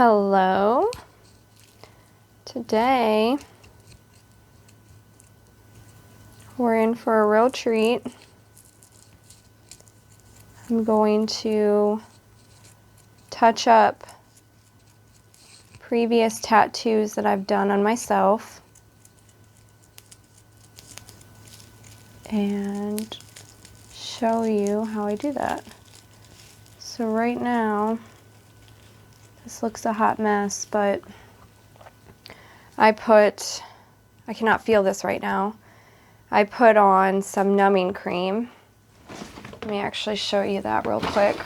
Hello. Today we're in for a real treat. I'm going to touch up previous tattoos that I've done on myself and show you how I do that. So right now, this looks a hot mess, but I cannot feel this right now. I put on some numbing cream. Let me actually show you that real quick.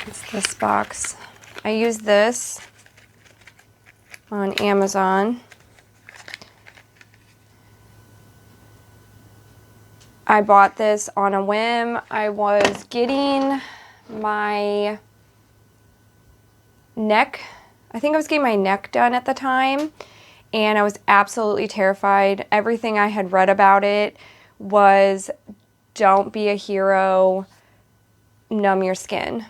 It's this box. I use this on Amazon. I bought this on a whim. I was getting my neck, I think I was getting my neck done at the time, and I was absolutely terrified. Everything I had read about it was, don't be a hero, numb your skin.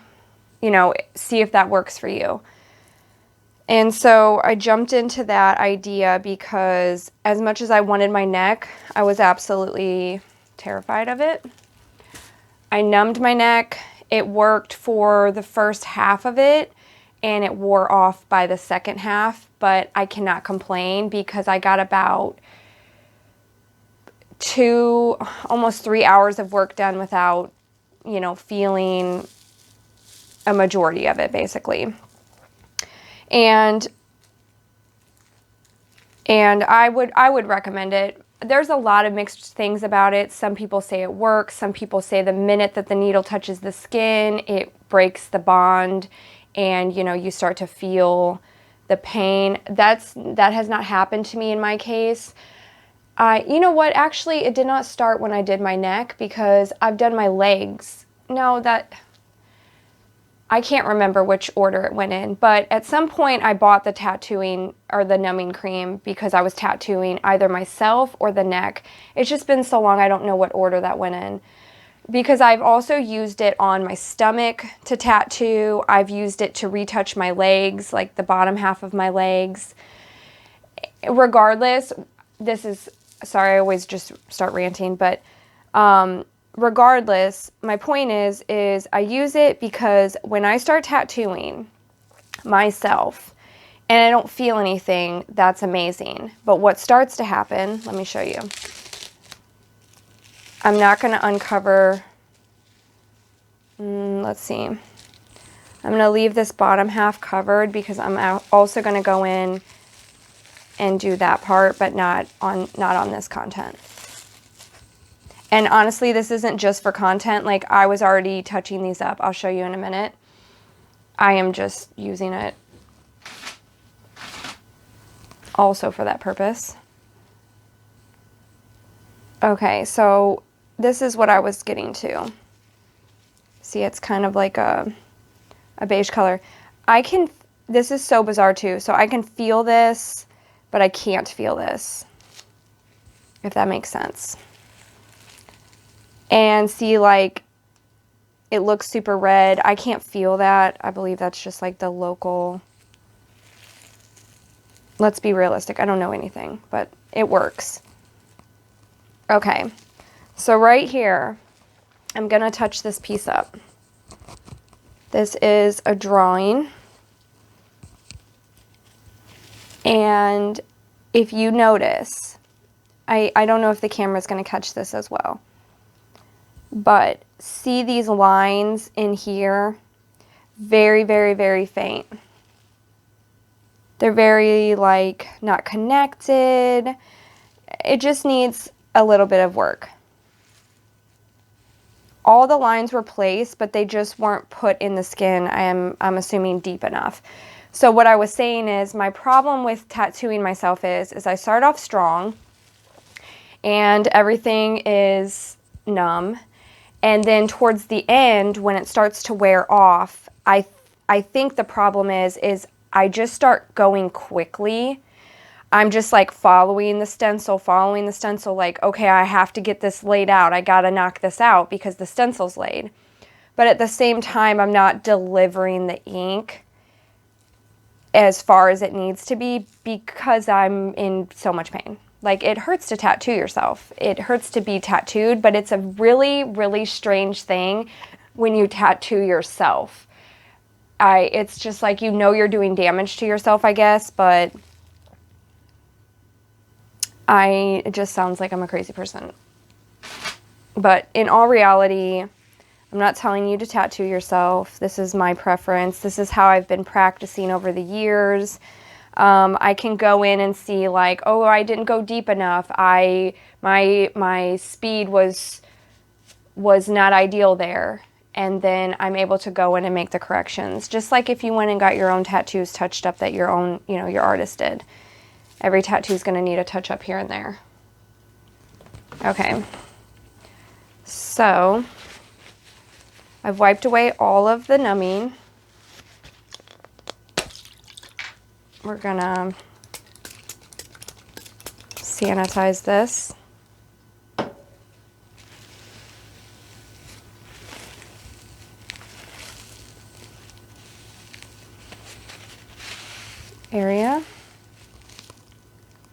You know, see if that works for you. And so I jumped into that idea because as much as I wanted my neck, I was absolutely terrified of it. I numbed my neck. It worked for the first half of it, and it wore off by the second half, but I cannot complain because I got about almost 3 hours of work done without, you know, feeling a majority of it, basically. And I would recommend it. There's a lot of mixed things about it. Some people say it works. Some people say the minute that the needle touches the skin, it breaks the bond, and you know, you start to feel the pain. That has not happened to me in my case. You know what? Actually, it did not start when I did my neck because I've done my legs. No, I can't remember which order it went in, but at some point I bought the tattooing or the numbing cream because I was tattooing either myself or the neck. It's just been so long I don't know what order that went in. Because I've also used it on my stomach to tattoo. I've used it to retouch my legs, like the bottom half of my legs. Regardless, sorry, I always just start ranting, but regardless, my point is I use it because when I start tattooing myself and I don't feel anything, that's amazing. But what starts to happen, let me show you. I'm not going to uncover, let's see. I'm going to leave this bottom half covered because I'm also going to go in and do that part, but not on this content. And honestly, this isn't just for content. Like, I was already touching these up. I'll show you in a minute. I am just using it also for that purpose. Okay, so this is what I was getting to. See, it's kind of like a beige color. This is so bizarre too. So I can feel this, but I can't feel this, if that makes sense. And see, like, it looks super red. I can't feel that. I believe that's just like the local. Let's be realistic. I don't know anything, but it works. Okay, so right here, I'm gonna touch this piece up. This is a drawing. And if you notice, I don't know if the camera's gonna catch this as well, but see these lines in here? Very, very, very faint. They're very, like, not connected. It just needs a little bit of work. All the lines were placed, but they just weren't put in the skin, I'm assuming, deep enough. So what I was saying is, my problem with tattooing myself is I start off strong, and everything is numb. And then towards the end, when it starts to wear off, I think the problem is I just start going quickly. I'm just like following the stencil, like, okay, I have to get this laid out. I gotta knock this out because the stencil's laid. but at the same time, I'm not delivering the ink as far as it needs to be because I'm in so much pain. Like, it hurts to tattoo yourself. It hurts to be tattooed, but it's a really, really strange thing when you tattoo yourself. It's just like, you know, you're doing damage to yourself, I guess, but it just sounds like I'm a crazy person. But in all reality, I'm not telling you to tattoo yourself. This is my preference. This is how I've been practicing over the years. I can go in and see like, oh, I didn't go deep enough. My speed was not ideal there. And then I'm able to go in and make the corrections. Just like if you went and got your own tattoos touched up that your artist did. Every tattoo is going to need a touch up here and there. Okay. So I've wiped away all of the numbing. We're gonna sanitize this. Area.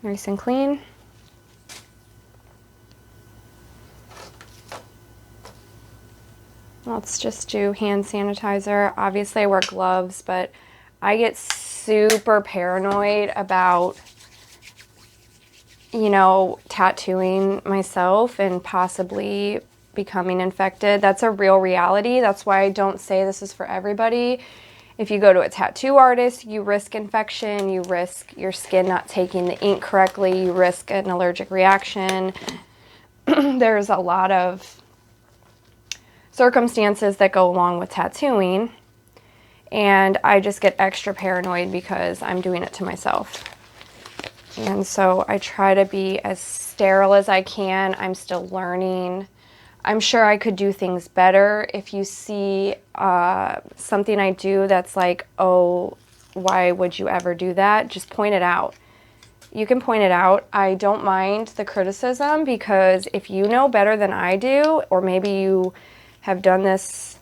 Nice and clean. Let's just do hand sanitizer. Obviously I wear gloves, but I get super paranoid about, you know, tattooing myself and possibly becoming infected. That's a real reality. That's why I don't say this is for everybody. If you go to a tattoo artist, you risk infection, you risk your skin not taking the ink correctly, you risk an allergic reaction. There's a lot of circumstances that go along with tattooing, and I just get extra paranoid because I'm doing it to myself. And so I try to be as sterile as I can. I'm still learning. I'm sure I could do things better. If you see something I do that's like, oh, why would you ever do that? Just point it out. You can point it out. I don't mind the criticism, because if you know better than I do, or maybe you have done this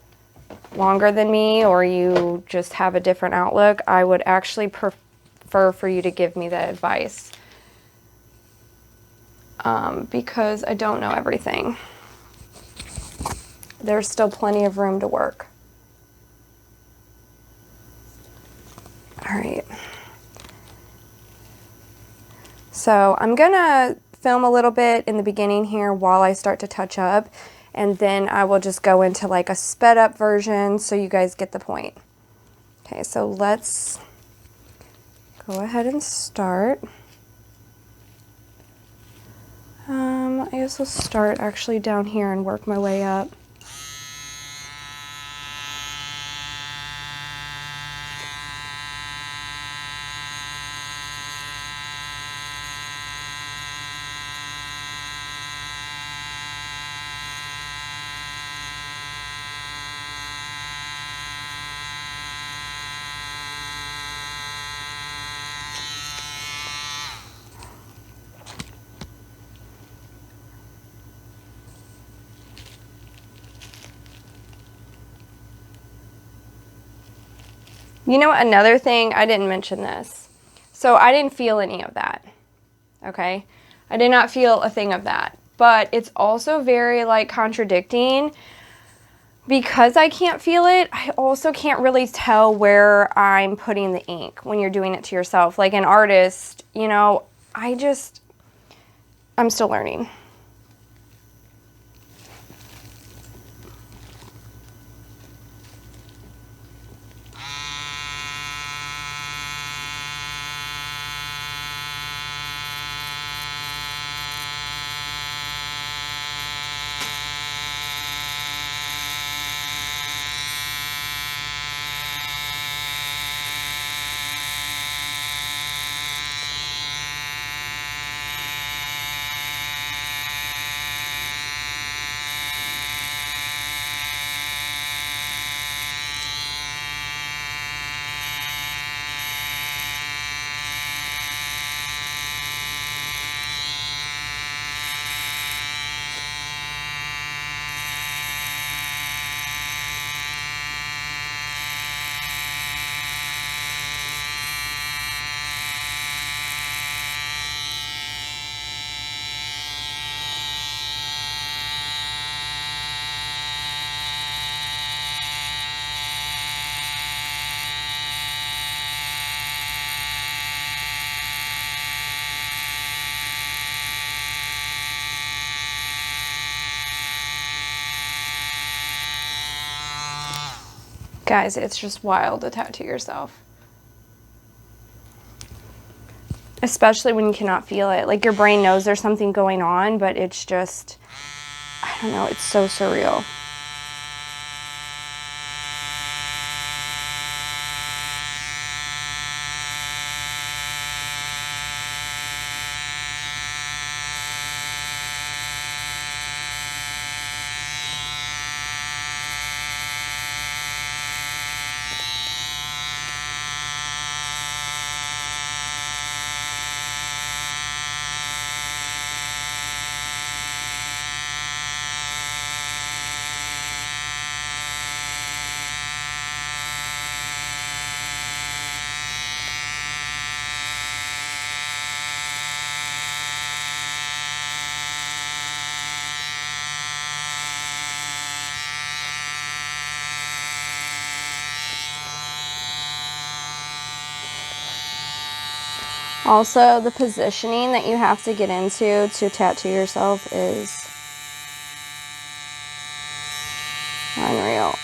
longer than me, or you just have a different outlook, I would actually prefer for you to give me the advice, because I don't know everything. There's still plenty of room to work. All right. So I'm gonna film a little bit in the beginning here while I start to touch up, and then I will just go into like a sped up version so you guys get the point. Okay, so let's go ahead and start. I guess we'll start actually down here and work my way up. You know, another thing, I didn't mention this. So I didn't feel any of that, okay? I did not feel a thing of that. But it's also very, like, contradicting. Because I can't feel it, I also can't really tell where I'm putting the ink when you're doing it to yourself. Like an artist, you know, I'm still learning. Guys, it's just wild to tattoo yourself. Especially when you cannot feel it. Like, your brain knows there's something going on, but it's just, I don't know, it's so surreal. Also, the positioning that you have to get into to tattoo yourself is unreal.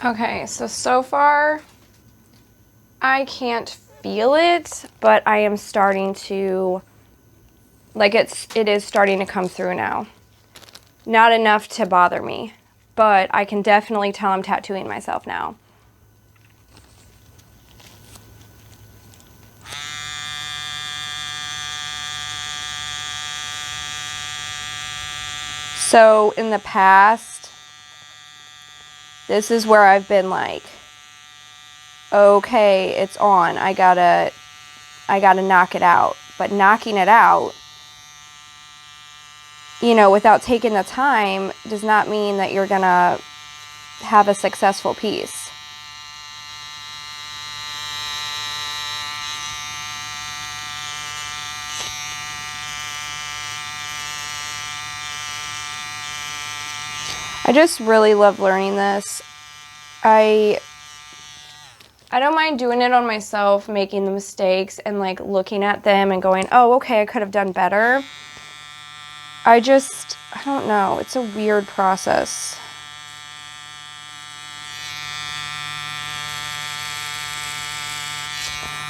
Okay, so far I can't feel it, but I am starting to, like it is starting to come through now. Not enough to bother me, but I can definitely tell I'm tattooing myself now. So in the past, this is where I've been like, okay, it's on. I gotta knock it out. But knocking it out, you know, without taking the time does not mean that you're gonna have a successful piece. I just really love learning this. I don't mind doing it on myself, making the mistakes and like looking at them and going, oh, okay, I could have done better. I don't know. It's a weird process.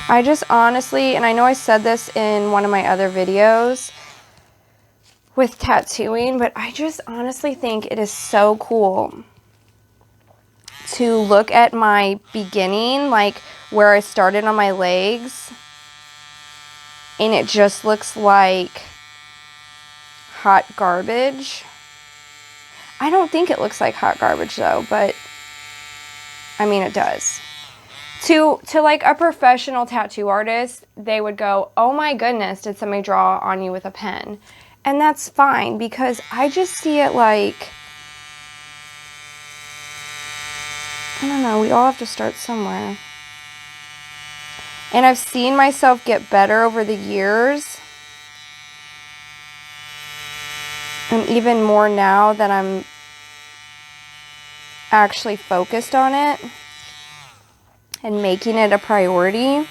I just honestly, and I know I said this in one of my other videos with tattooing, but I just honestly think it is so cool to look at my beginning, like where I started on my legs, and it just looks like hot garbage. I don't think it looks like hot garbage though, but I mean it does. To like a professional tattoo artist, they would go, oh my goodness, did somebody draw on you with a pen? And that's fine, because I just see it like, I don't know, we all have to start somewhere. And I've seen myself get better over the years. And even more now that I'm actually focused on it and making it a priority.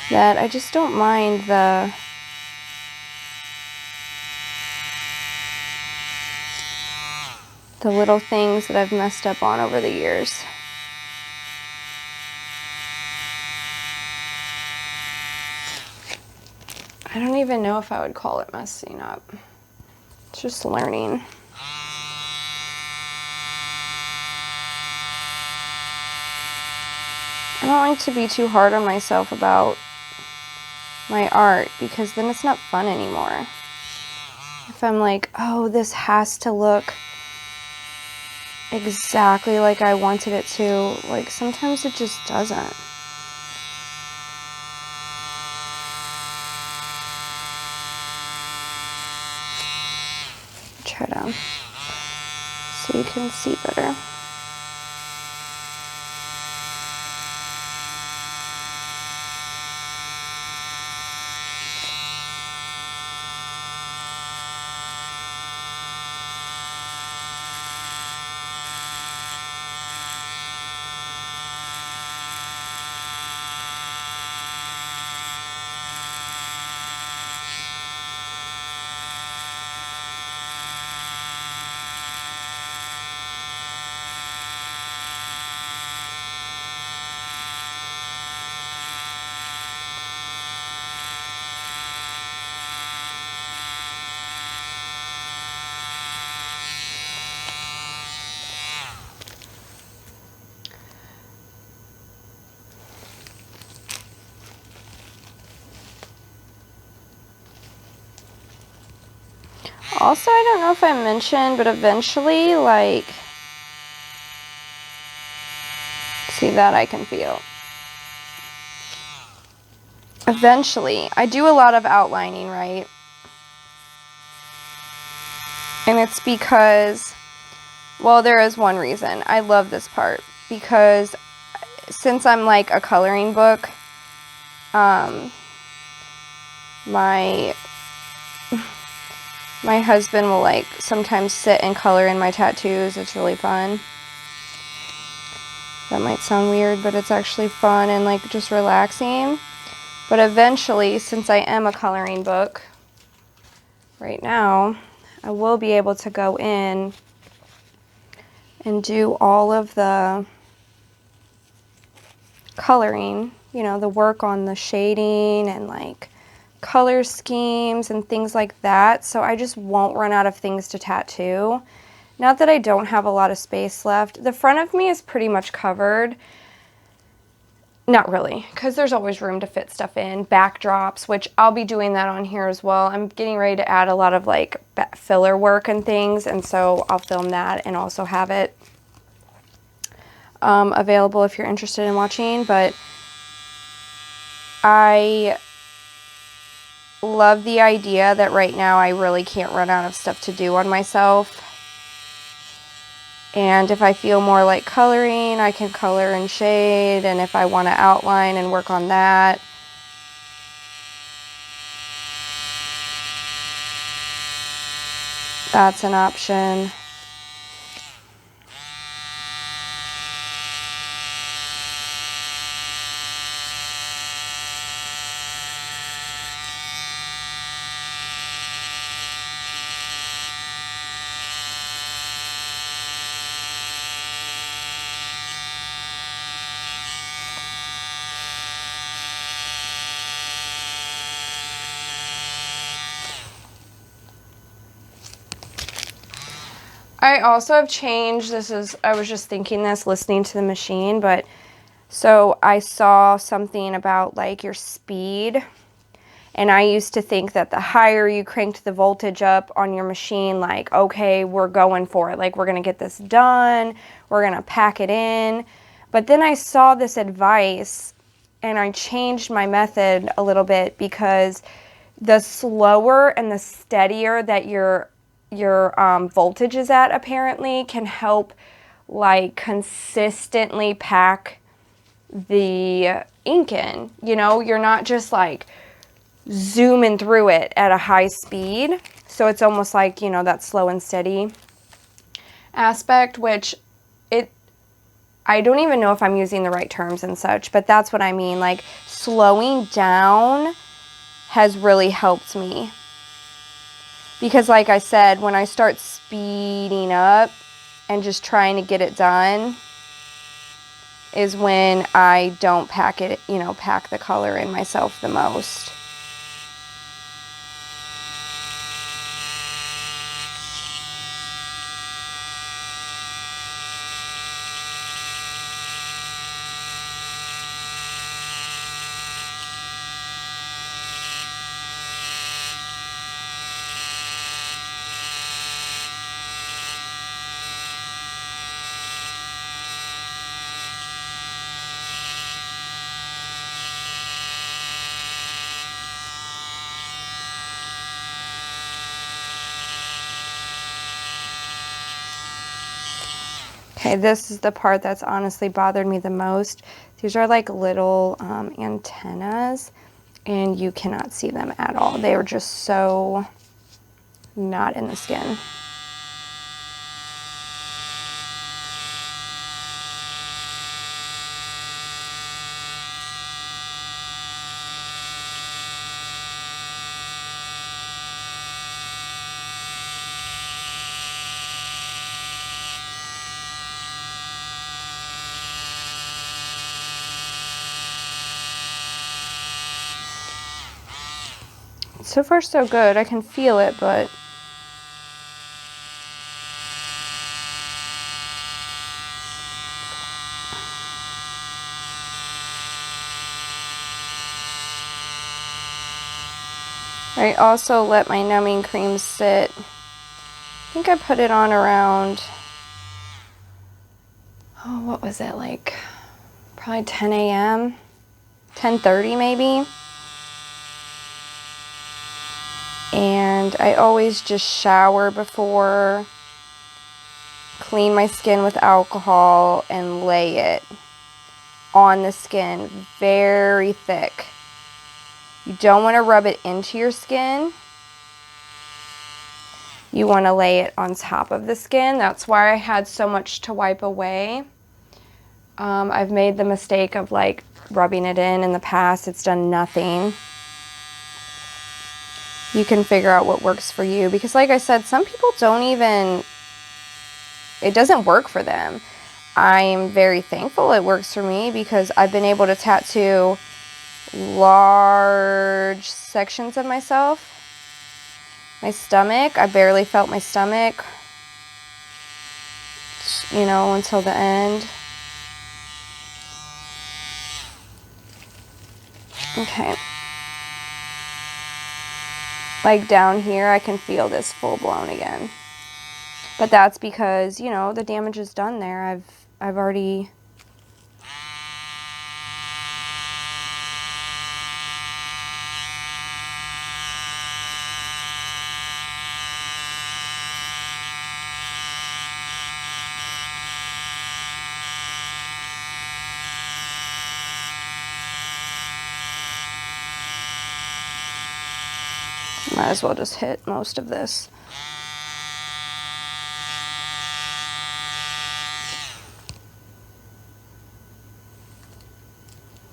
That I just don't mind the little things that I've messed up on over the years. I don't even know if I would call it messing up. It's just learning. I don't like to be too hard on myself about my art, because then it's not fun anymore. If I'm like, oh, this has to look exactly like I wanted it to, like sometimes it just doesn't. Try to so you can see better. Also, I don't know if I mentioned, but eventually, like, see that I can feel. Eventually, I do a lot of outlining, right? And it's because, well, there is one reason. I love this part, because since I'm like a coloring book, my husband will like sometimes sit and color in my tattoos. It's really fun. That might sound weird, but it's actually fun and like just relaxing. But eventually, since I am a coloring book right now, I will be able to go in and do all of the coloring, you know, the work on the shading and like color schemes and things like that. So I just won't run out of things to tattoo. Not that I don't have a lot of space left. The front of me is pretty much covered. Not really, because there's always room to fit stuff in. Backdrops, which I'll be doing that on here as well. I'm getting ready to add a lot of like filler work and things, and so I'll film that and also have it available if you're interested in watching. But I love the idea that right now I really can't run out of stuff to do on myself. And if I feel more like coloring, I can color and shade. And if I want to outline and work on that, that's an option. I also have changed, I was just thinking this, listening to the machine, but so I saw something about like your speed, and I used to think that the higher you cranked the voltage up on your machine, like, okay, we're going for it, like we're gonna get this done, we're gonna pack it in. But then I saw this advice and I changed my method a little bit, because the slower and the steadier that your voltage is at apparently can help like consistently pack the ink in. You know, you're not just like zooming through it at a high speed. So it's almost like, you know, that slow and steady aspect, which I don't even know if I'm using the right terms and such, but that's what I mean. Like slowing down has really helped me. Because like I said, when I start speeding up and just trying to get it done is when I don't pack it, you know, pack the color in myself the most. Okay, this is the part that's honestly bothered me the most. These are like little antennas, and you cannot see them at all. They are just so not in the skin. So far so good. I can feel it, but I also let my numbing cream sit. I think I put it on around, oh, what was it, like probably 10 a.m., 10:30 maybe. And I always just shower before, clean my skin with alcohol, and lay it on the skin very thick. You don't want to rub it into your skin. You want to lay it on top of the skin. That's why I had so much to wipe away. I've made the mistake of like rubbing it in the past. It's done nothing. you can figure out what works for you. Because like I said, some people don't even, it doesn't work for them. I'm very thankful it works for me because I've been able to tattoo large sections of myself. My stomach, I barely felt my stomach, you know, until the end. Okay. Like down here, I can feel this full blown again. But that's because, you know, the damage is done there. I've already... Might as well just hit most of this.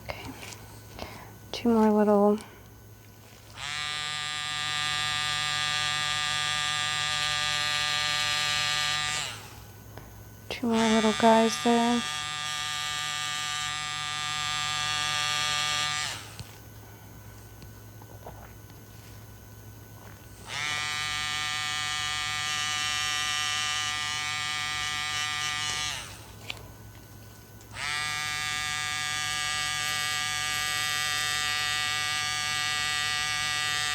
Okay. Two more little... Two more little guys there.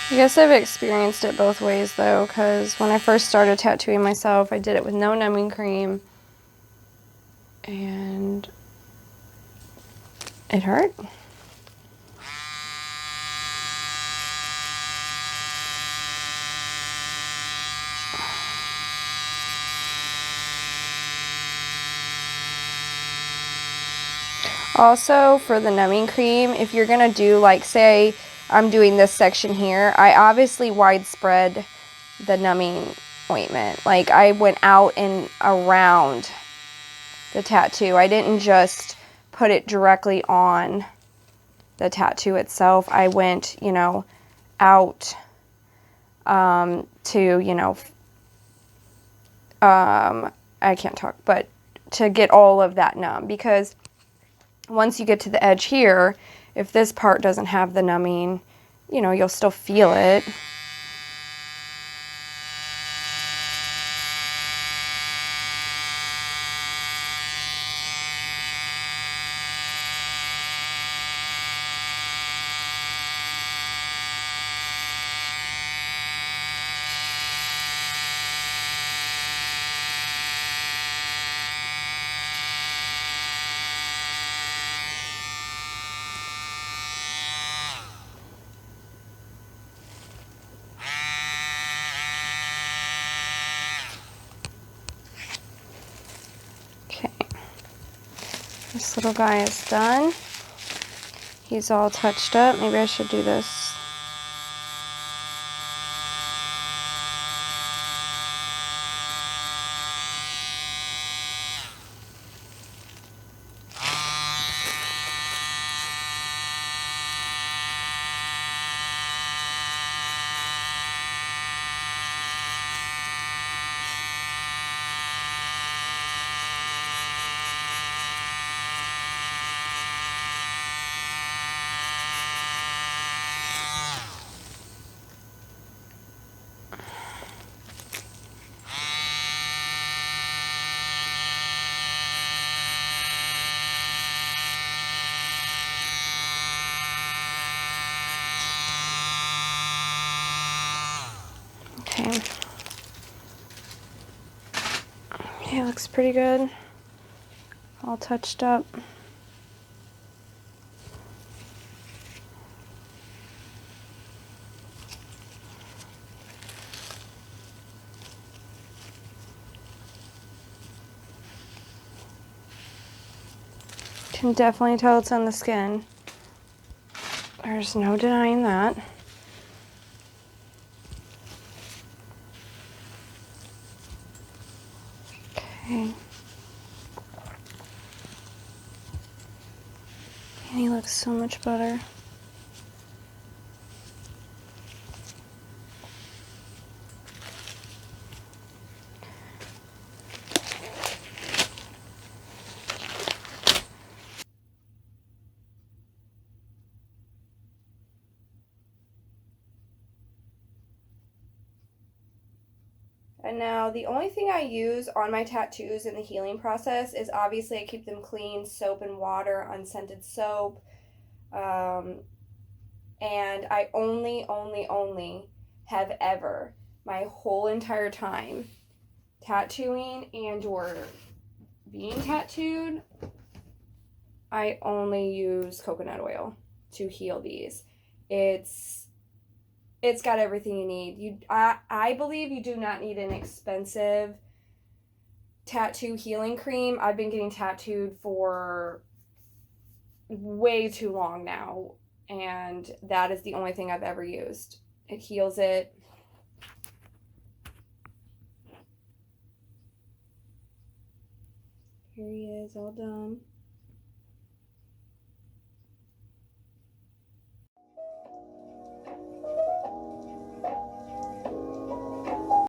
I guess I've experienced it both ways though, because when I first started tattooing myself, I did it with no numbing cream, and it hurt. Also, for the numbing cream, if you're gonna do, like, say I'm doing this section here, I obviously widespread the numbing ointment. Like, I went out and around the tattoo. I didn't just put it directly on the tattoo itself. I went, you know, out to, you know, I can't talk, but to get all of that numb, because once you get to the edge here, if this part doesn't have the numbing, you know, you'll still feel it. Okay, this little guy is done. He's all touched up. Maybe I should do this. Okay. Yeah, looks pretty good. All touched up. Can definitely tell it's on the skin. There's no denying that. Okay. And he looks so much better. And now the only thing I use on my tattoos in the healing process is obviously I keep them clean, soap and water, unscented soap. And I only have ever, my whole entire time tattooing and or being tattooed, I only use coconut oil to heal these. It's got everything you need. I believe you do not need an expensive tattoo healing cream. I've been getting tattooed for way too long now, and that is the only thing I've ever used. It heals it. Here he is, all done.